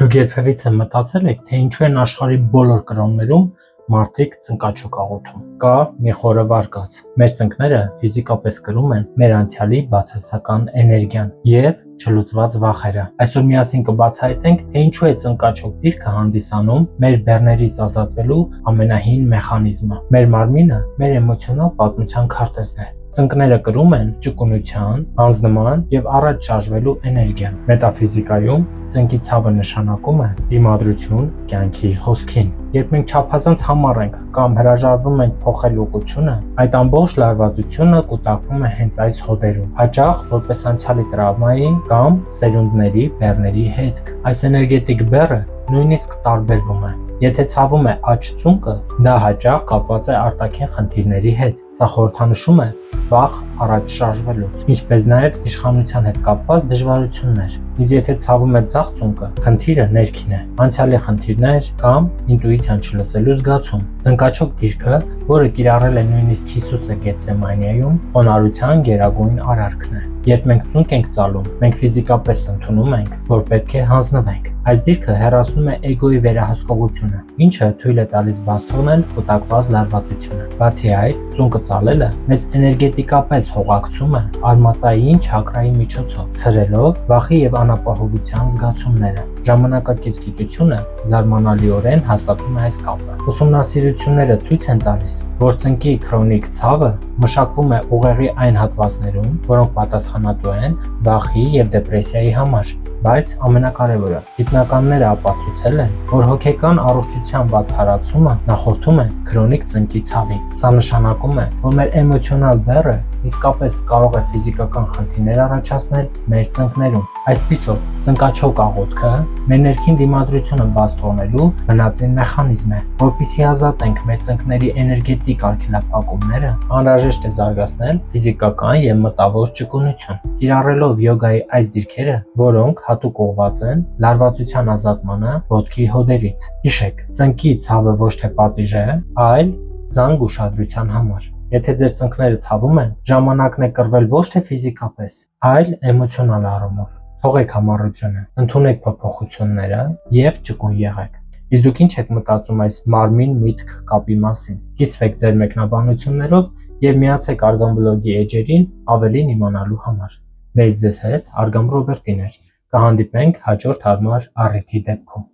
Դուք երբևիցե մտածել եք, թե ինչու են աշխարհի բոլոր կրոններում մարդիկ ծնկաչոք աղոթում։ Կա մի խորը վարկած։ Մեր ծնկները ֆիզիկապես կրում են մեր անցյալի բացասական էներգիան եւ չլուծված վախերը։ Այսօր միասին կբացահայտենք, թե ինչու է ծնկաչոք դիրքը հանդիսանում մեր բեռներից ազատվելու ամենահին մեխանիզմը։ Մեր մարմինը մեր էմոցիոնալ պատմության քարտեզն է։ Ծնկները կրում են ճկունության, հանձնման եւ առաջ շարժվելու էներգիան։ Մետաֆիզիկայում ծնկի ցավը նշանակում է դիմադրություն կյանքի հոսքին։ Երբ մենք չափազանց համառ ենք կամ հրաժարվում ենք փոխել ուղղությունը, այդ ամբողջ լարվածությունը կուտակվում է հենց այս հոդերում, հաճախ որպես անցյալի տրավմայի կամ սերունդների բեռների հետք։ Այս էներգետիկ բեռը նույնիսկ տարբերվում է։ Եթե ցավում է աջ ծունկը, դա հաճախ կապված է արտաքին խնդիրների հետ։ Սա խորհրդանշում է վախ առաջ շարժվելուց, ինչպես նաև իշխանության հետ կապված դժվարություններ։ Իսկ եթե ցավում է ձախ ծունկը, խնդիրը ներքին է, անցյալի խնդիրներ կամ ինտուիցիան չլսելու զգացում։ Ծնկաչոք դիրքը, որը կիրառել է նույնիսկ Հիսուսը Գեթսեմանիայում, խոնարհության գերագույն արարքն է։ Երբ մենք ծունկ ենք ծալում, մենք ֆիզիկապես ընդունում ենք, որ պետք է հանձնվենք։ Այս դիրքը հեռացնում է էգոյի վերահսկողությունը, ինչը թույլ է տալիս բաց թողնել կուտակված լարվածությունը։ Բացի այդ, ծունկը ծալելը մեզ էներգետիկապես հողակցում է արմատային չակրայի միջոցով, ցրելով վախի եւ անապահովության զգացումները։ Ժամանակակից գիտությունը զարմանալիորեն հաստատում է այս կապը։ Ուսումնասիրությունները ցույց են տալիս, որ ծնկի քրոնիկ ցավը մշակվում է ուղեղի այն հատվածներում, որոնք պատասխանատու են վախի եւ դեպրեսիայի համար։ Բայց ամենակարևորը, գիտնականները ապացուցել են, որ հոգեկան առողջության վատ թարացումը նախորդում է քրոնիկ ծնկի ցավին։ Սա նշանակում է, որ մեր էմոցիոնալ բեռը իսկապես կարող է ֆիզիկական խնդիրներ առաջացնել մեր ծնկներում։ Այսպիսով, ծնկաչոք աղոթքը մեր ներքին դիմադրությունը բաց թողնելու բնածին մեխանիզմ է, որպեսզի ազատենք մեր ծնկների էներգետիկ արգելափակումները, անհրաժեշտ է զարգացնել ֆիզիկական եւ մտավոր ճկունություն։ Կիրառելով յոգայի այս դիրքերը, որոնք հատուկ ուղղված են լարվածության ազատմանը ոտքի հոդերից։ Հիշեք, ծնկի ցավը ոչ թե պատիժ է, այլ զանգ ուշադրության համար։ Եթե ձեր ծնկները ցավում են, ժամանակն է կռվել ոչ թե ֆիզիկապես, այլ էմոցիոնալ առումով։ Թողեք համառությունը, ընդունեք փոփոխությունները եւ ճկուն եղեք։ Իսկ դուք ինչ եք մտածում այս մարմին-միտք կապի մասին։ Կիսվեք ձեր մեկնաբանություններով եւ միացեք Արգամ բլոգի էջերին ավելին իմանալու համար։ Դες ձեզ հետ Արգամ Ռոբերտին էր։ Կհանդիպենք հաջորդ հարմար առիթի դեպքում։